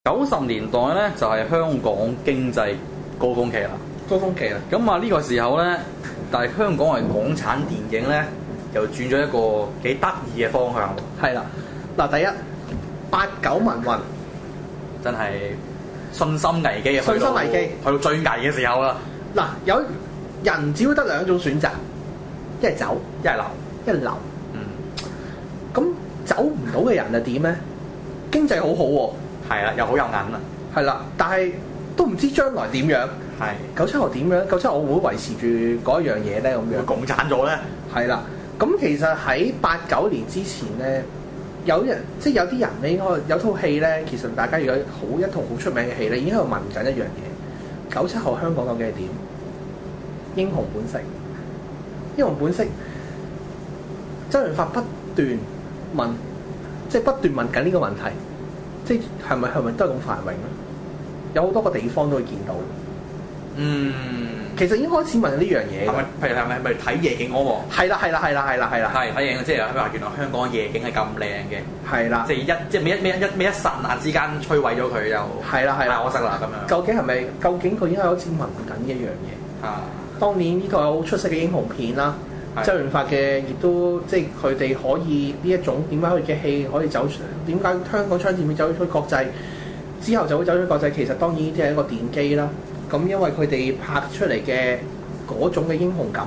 90年代咧就係香港經濟高峰期啦。高峰期啦。咁啊呢個時候咧，但係香港係港產電影咧，又轉咗一個幾得意嘅方向。係啦，嗱第一89民運真係信心危機，信心危機去到最危嘅時候啦。嗱，有人只會得兩種選擇，一係走，一係留，一係留。咁走唔到嘅人就點咧？經濟好好喎，係啦，又好有銀啊。係啦，但係都唔知將來點樣。係97後點樣？97後會唔會維持住嗰一樣嘢咧？咁樣會共產咗咧？係啦，咁其實喺89年之前咧，有啲人咧，應該有套戲咧，其實大家如果一套好出名嘅戲咧，已經喺度問緊一樣嘢：97後香港究竟係點？英雄本色，英雄本色，周潤發不斷問，即係不斷問緊呢個問題，即係咪都係咁繁榮咧？有好多個地方都會見到。其實已經開始問呢樣嘢。譬如係咪睇夜景嗰個？係啦。係睇夜景，即係話原來香港夜景係咁靚嘅。係啦。即係咩一剎那之間摧毀咗佢又。係啦。太可惜啦咁樣。究竟佢已經開始問緊一樣嘢？當年呢套有好出色嘅英雄片啦，周潤發嘅亦都即係佢哋可以呢一種點解佢嘅戲可以走出？點解香港槍戰片走出國際之後就會走出國際？其實當然呢啲係一個奠基啦。咁因為佢哋拍出嚟嘅嗰種嘅英雄感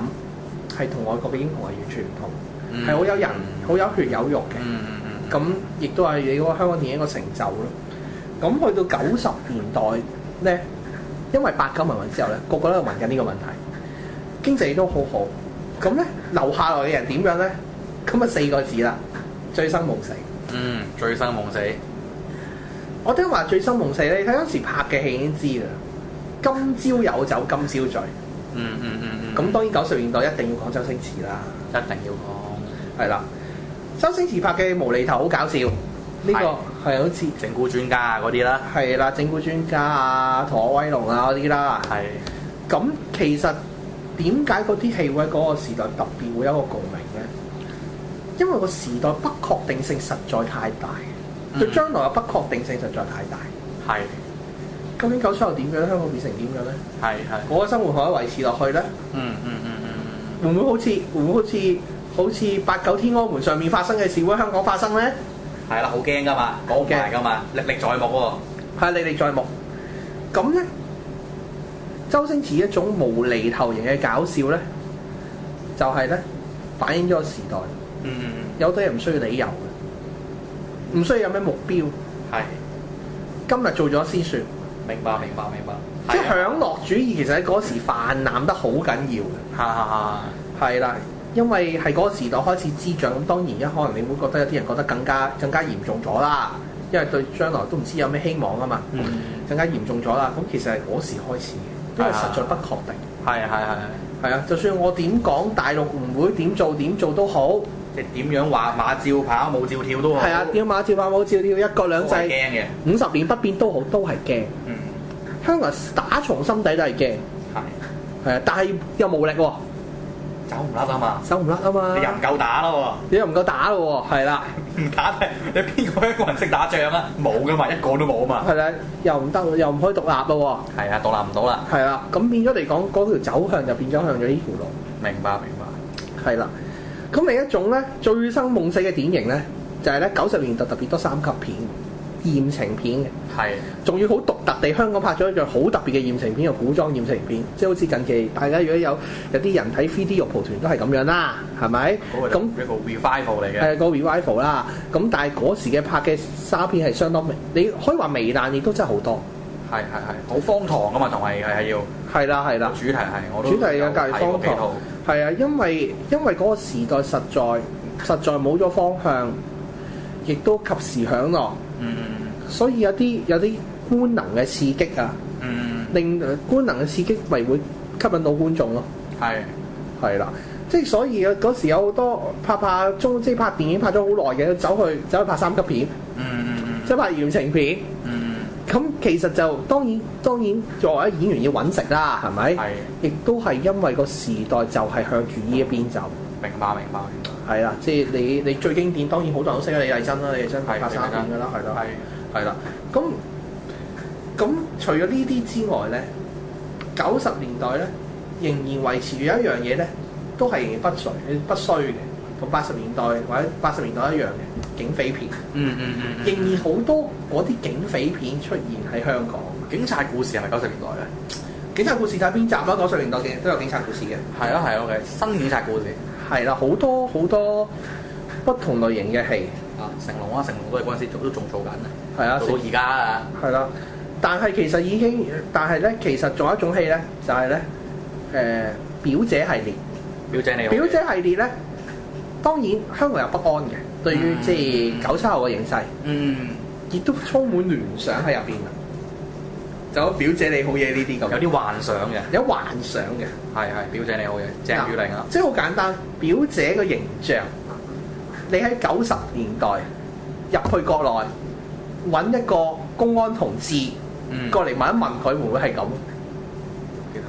係同外國嘅英雄係完全唔同，係好有人、好有血有肉嘅。咁亦都係你嗰個香港電影一個成就咯。咁去到90年代咧，因為89民運之後咧，個個都喺度問緊呢個問題，經濟都好好。咁咧留下來嘅人點樣咧？咁啊4個字啦，醉生夢死。醉生夢死。我聽話醉生夢死咧，你睇嗰時拍嘅戲已經知啦。今朝有酒今朝醉。咁當然90年代一定要講周星馳啦，一定要講。係啦，周星馳拍嘅無厘頭好搞笑，呢個係好似整蠱專家啊嗰啲啦。係啦，整蠱專家啊、逃學威龍啊嗰啲啦。係。咁其實點解嗰啲戲會喺嗰個時代特別會有一個共鳴咧？因為個時代不確定性實在太大，對將來嘅不確定性實在太大。係。究竟97後點樣？香港變成點樣咧？係。嗰個生活可以維持落去咧？會唔會好似89天安門上面發生嘅事會喺香港發生咧？係啦，好驚噶嘛，講唔埋噶嘛，歷歷在目喎。係歷歷在目。咁咧，周星馳一種無厘頭型嘅搞笑咧，就係咧反映咗個時代。有啲人唔需要理由嘅，唔需要有咩目標。係。今日做咗先算。明白。即係享樂主義其實喺嗰時泛濫得好緊要嘅。係啦，因為係嗰個時代開始滋長，咁當然而家可能你會覺得有啲人覺得更加嚴重咗啦，因為對將來都唔知有咩希望啊嘛。更加嚴重咗啦，咁其實係嗰時開始嘅，因為實在不確定。係啊，就算我點講大陸唔會點做都好，即係點樣話馬照跑冇照跳都好。係啊，點馬照跑冇照跳，一國兩制驚嘅50年不變都好，都係驚。香港人打從心底都係驚。係啊，但係又無力喎。走唔甩啊嘛！你又唔夠打咯喎！係啦，唔打你邊個香港人識打仗啊？冇噶嘛，一個都冇啊嘛！係啦，又唔得，又唔可以獨立咯喎！係啊，獨立唔到啦！係啦，咁變咗嚟講，嗰條走向就變咗向咗呢條路。明白。係啦，咁另一種咧，醉生夢死嘅典型咧，就係咧90年代特別多3級片、豔情片嘅。係，仲要好獨特地，香港拍咗一樣好特別嘅豔情片，個古裝豔情片，即係好似近期大家如果有啲人睇 3D 肉蒲團都係咁樣啦，係咪？咁一個 revival 嚟嘅。係個 revival 啦，咁但係嗰時嘅拍嘅沙片係相當你可以話糜爛，亦都真係好多。係，好荒唐噶嘛，同埋係要。係啦。主題係我都主題嘅隔離荒唐。係啊，因為嗰個時代實在冇咗方向，亦都及時享樂。所以有啲官能嘅刺激啊，令官能嘅刺激咪會吸引到觀眾咯。係啦，即係所以嗰時有好多拍電影拍咗好耐嘅，走去拍3級片，即係拍豔情片。咁其實就當然作為演員要揾食啦，係咪？亦都係因為個時代就係向住呢一邊走。明白。係啦，即係你最經典當然好多人都識啦，李麗珍啦，李麗珍拍3片㗎啦，係啦。咁咁除咗呢啲之外咧，90年代咧仍然維持住有一樣嘢咧，都係仍然不衰嘅，同80年代或者80年代一樣嘅警匪片。仍然好多嗰啲警匪片出現喺香港。警察故事係咪90年代咧？警察故事睇邊集啦？90年代嘅都有警察故事嘅。係啊係 OK，新警察故事係啦，好多不同類型嘅戲。成龍都係嗰陣時都仲做緊啊。係啊，做到而家啊。係啦，但係咧，其實仲有一種戲咧，就係咧表姐系列。表姐系列咧，當然香港有不安嘅，對於即係97後嘅形勢。亦都充滿聯想喺入邊啊！就表姐你好嘢呢啲咁。有啲幻想嘅。係表姐你好嘢，鄭裕玲啊。即係好簡單，表姐個形象，你喺90年代入去國內揾一個公安同志過嚟問一問佢會唔會係咁？其實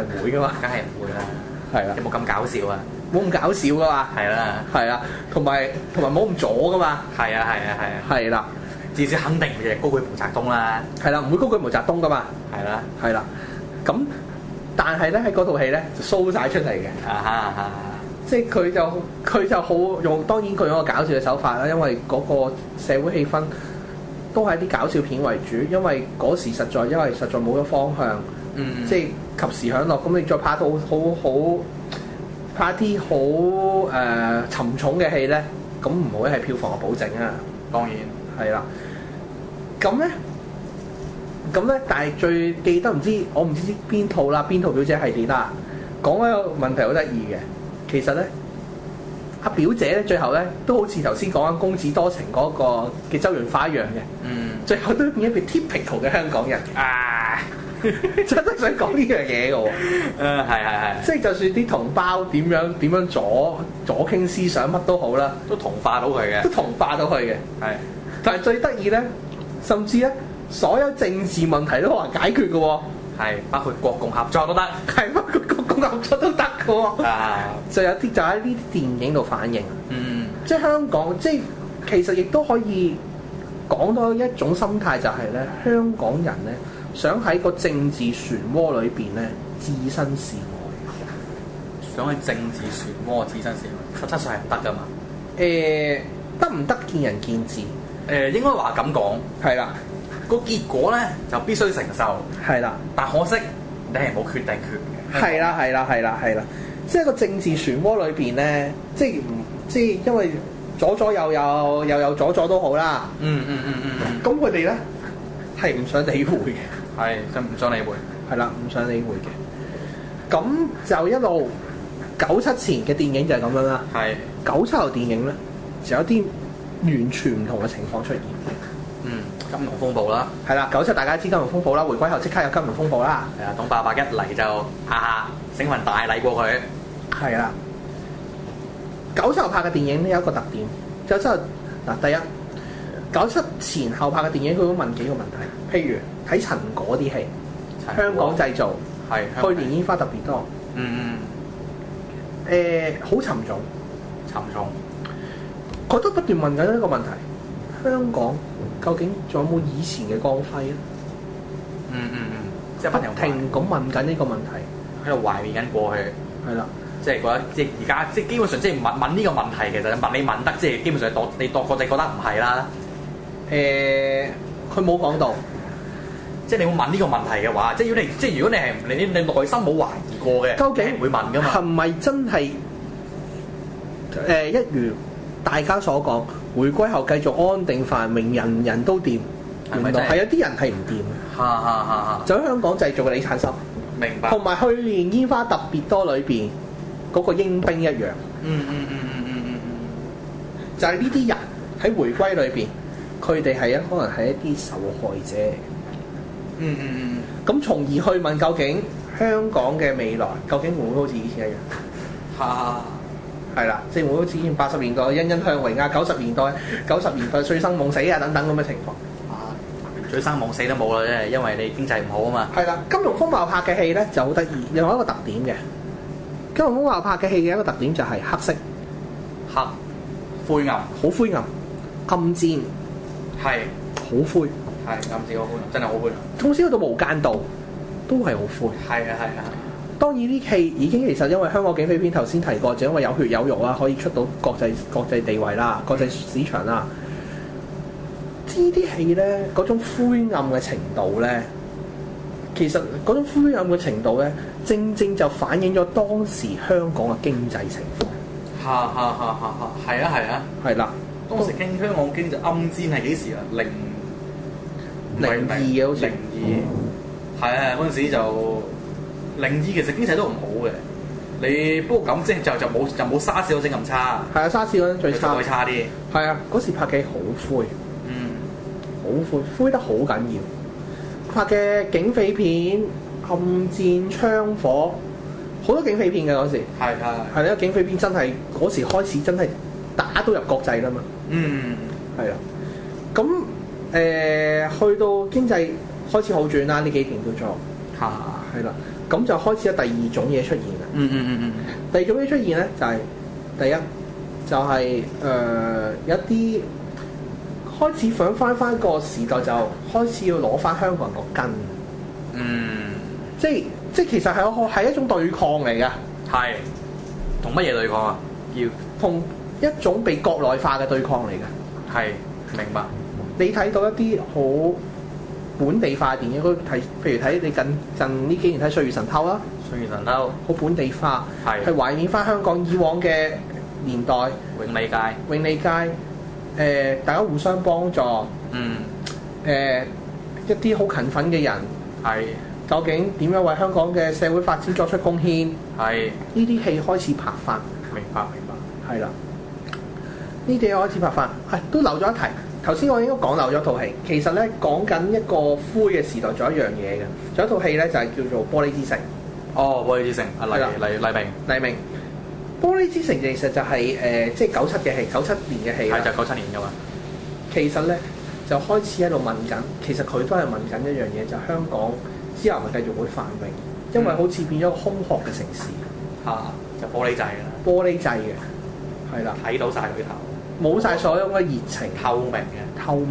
唔會噶嘛。梗係唔會啦。係啦。有冇咁搞笑啊？冇咁搞笑噶嘛。係啦。同埋冇咁左噶嘛。係啦。至少肯定唔係高舉毛澤東啦。係啦，唔會高舉毛澤東噶嘛。係啦。咁但係咧喺嗰套戲咧就 show 曬出嚟嘅。即係佢就好用，當然佢用個搞笑嘅手法啦，因為嗰個社會氣氛都係啲搞笑片為主，因為嗰時實在冇咗方向。即係及時享樂，咁你再拍到拍啲好沉重嘅戲咧，咁唔會係票房嘅保證啊。當然係啦。咁咧，但係最記得我唔知邊套表姐系列啦。講一個問題好得意嘅，其實咧，阿表姐咧最後咧都好似頭先講緊公子多情嗰個嘅周潤發一樣嘅。最後都變一個 typical 嘅香港人。真係想講呢樣嘢嘅喎。係。即係就算啲同胞點樣左傾思想乜都好啦，都同化到佢嘅。係。但係最得意咧，甚至咧所有政治問題都可能解決嘅喎。係，包括國共合作都得。包括國共合作都得嘅喎。就有啲就喺呢啲電影度反映。即係香港，即係其實亦都可以講到一種心態，就係咧香港人咧。想喺個政治漩渦裏邊咧置身事外，想喺政治漩渦置身事外，實質上係唔得噶嘛？得唔得見仁見智。應該話咁講，係啦。個結果咧就必須承受，係啦。但可惜你係冇決定權嘅。係啦。即係個政治漩渦裏邊咧，即係因為左右有左都好啦。咁佢哋咧係唔想理會嘅。係，就唔想理會。係啦，唔想理會嘅。咁就一路97前嘅電影就係咁樣啦。係。97後電影咧，就有啲完全唔同嘅情況出現。金融風暴啦。係啦，97大家知金融風暴啦，回歸後即刻有金融風暴啦。係啊，董伯伯一嚟就整份大禮過佢。係啦。97後拍嘅電影咧有一個特點，97後第一，97前後拍嘅電影佢會問幾個問題，譬如。睇陳果啲戲，香港製造，去年煙花特別多。好沉重。佢都不斷問緊一個問題：香港究竟仲有冇以前嘅光輝咧？即係不停咁問緊呢個問題，喺度懷念緊過去。係啦，即係覺得即係而家即係基本上即係問呢個問題，其實問你問得即係基本上你覺得唔係啦。佢冇講到。即係你會問呢個問題嘅話，即係如果你係你內心冇懷疑過嘅，究竟會問㗎嘛？係咪真係一如大家所講，回歸後繼續安定繁榮，人人都掂？原來係有啲人係唔掂嘅。就喺香港製造嘅李燦森，明白。同埋去年煙花特別多裏邊嗰個英兵一樣。就係呢啲人喺回歸裏邊，佢哋係可能係一啲受害者。咁從而去問究竟香港嘅未來究竟會唔會好似以前一樣？係啦，即係會好似以前80年代欣欣向榮啊，90年代醉生夢死啊等等咁嘅情況。醉生夢死都冇啦，因為你經濟唔好啊嘛。係啦，金融風暴拍嘅戲咧就好得意，有一個特點嘅。金融風暴拍嘅戲嘅一個特點就係黑色、灰暗，好灰暗、暗戰，係好灰。係暗示好灰，真係好灰。縱使去到無間道，都係好灰。係啊係啊。當然啲戲已經其實因為香港警匪片頭先提過，就因為有血有肉啦，可以出到國際地位啦、國際市場啦。呢啲戲咧嗰種灰暗嘅程度咧，其實嗰種灰暗嘅程度咧，正正就反映咗當時香港嘅經濟情況。係啊，係啦。當時香港經濟暗戰係幾時啊？02嘅好似。02。係啊，嗰陣時就。02其實經濟都唔好嘅，你不過咁即係就冇沙士嗰陣咁差。係啊，沙士嗰陣最差。再差啲。係啊，嗰時拍嘅好灰。好灰得好緊要。拍嘅警匪片、暗戰、槍火，好多警匪片嘅嗰時。係啦，警匪片真係嗰時開始真係打到入國際啦嘛。係啦。咁去到經濟開始好轉啦，呢幾年叫做。係啦。咁就開始有第二種嘢出現啦。第二種嘢出現咧，就係、第一就係、有一啲開始想翻個時代，就開始要攞翻香港人個根。即係其實係一種對抗嚟嘅。係同乜嘢對抗啊？要同一種被國內化嘅對抗嚟嘅。係明白。你睇到一啲好本地化電影，譬如睇你近呢幾年睇《歲月神偷》啦，《歲月神偷》好本地化，係懷念翻香港以往嘅年代，永利街，大家互相幫助，一啲好勤奮嘅人，究竟點樣為香港嘅社會發展作出貢獻？呢啲戲開始拍翻，明白，係啦，呢啲戲開始拍翻，都漏咗一題。頭先我應該講漏咗套戲，其實咧講緊一個灰嘅時代，仲有一樣嘢嘅，仲有一套戲咧就係叫做《玻璃之城》。哦，《玻璃之城》黎明。玻璃之城其實就係即係97嘅戲，97年嘅戲。係就97年㗎嘛。其實咧就開始喺度問緊，其實佢都係問緊一樣嘢，就係香港之後咪繼續會繁榮，因為好似變咗個空殼嘅城市。就玻璃製㗎啦。玻璃製嘅，係啦。睇到晒裏頭。冇晒所有嘅熱情，透明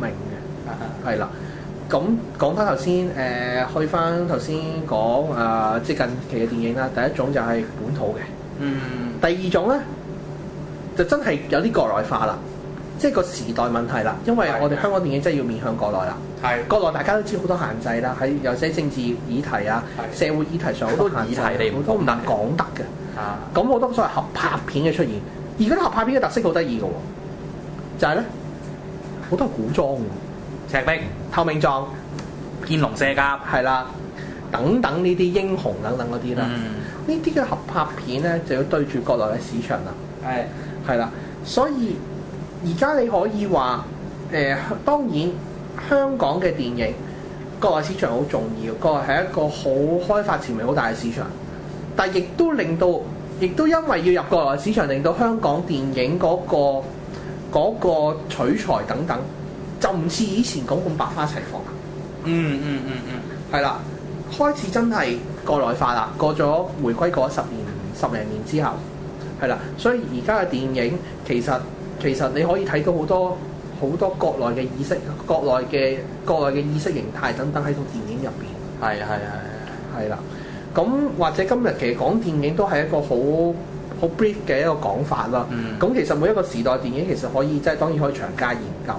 嘅，係啦。咁講翻頭先，去翻頭先講即係近期嘅電影啦。第一種就係本土嘅，第二種咧就真係有啲國內化啦，即係個時代問題啦。因為我哋香港電影真係要面向國內啦。國內大家都知好多限制啦，喺有些政治議題啊、社會議題上好多限制，好多唔能講得嘅。咁好多所謂合拍片嘅出現，而嗰啲合拍片嘅特色好得意嘅喎。就係咧，好多係古裝嘅，赤壁、透明狀、見龍卸甲，係啦，等等呢啲英雄等等嗰啲啦。呢啲嘅合拍片咧，就要對住國內嘅市場啦。係啦，所以而家你可以話當然香港嘅電影國內市場好重要，國內係一個好開發潛力好大嘅市場，但係亦都因為要入國內市場，令到香港電影嗰個取材等等，就唔似以前講咁百花齊放。係啦，開始真係國內化啦。過咗回歸過咗十零年之後，係啦，所以而家嘅電影其實你可以睇到好多國內嘅意識、國內嘅意識形態等等喺套電影入邊。係啦，咁或者今日其實講電影都係一個好 brief 嘅一個講法啦。咁其實每一個時代電影其實可以當然可以長加研究。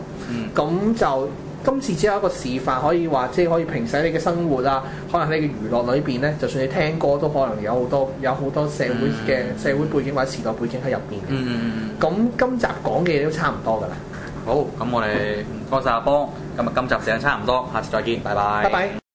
咁就今次只有一個示範，可以話即係可以平息你嘅生活啊。可能你嘅娛樂裏邊咧，就算你聽歌都可能有好多社會背景或者時代背景喺入邊。咁今集講嘅嘢都差唔多㗎啦。好，咁我哋唔該晒阿邦，今集時間差唔多，下次再見，拜拜。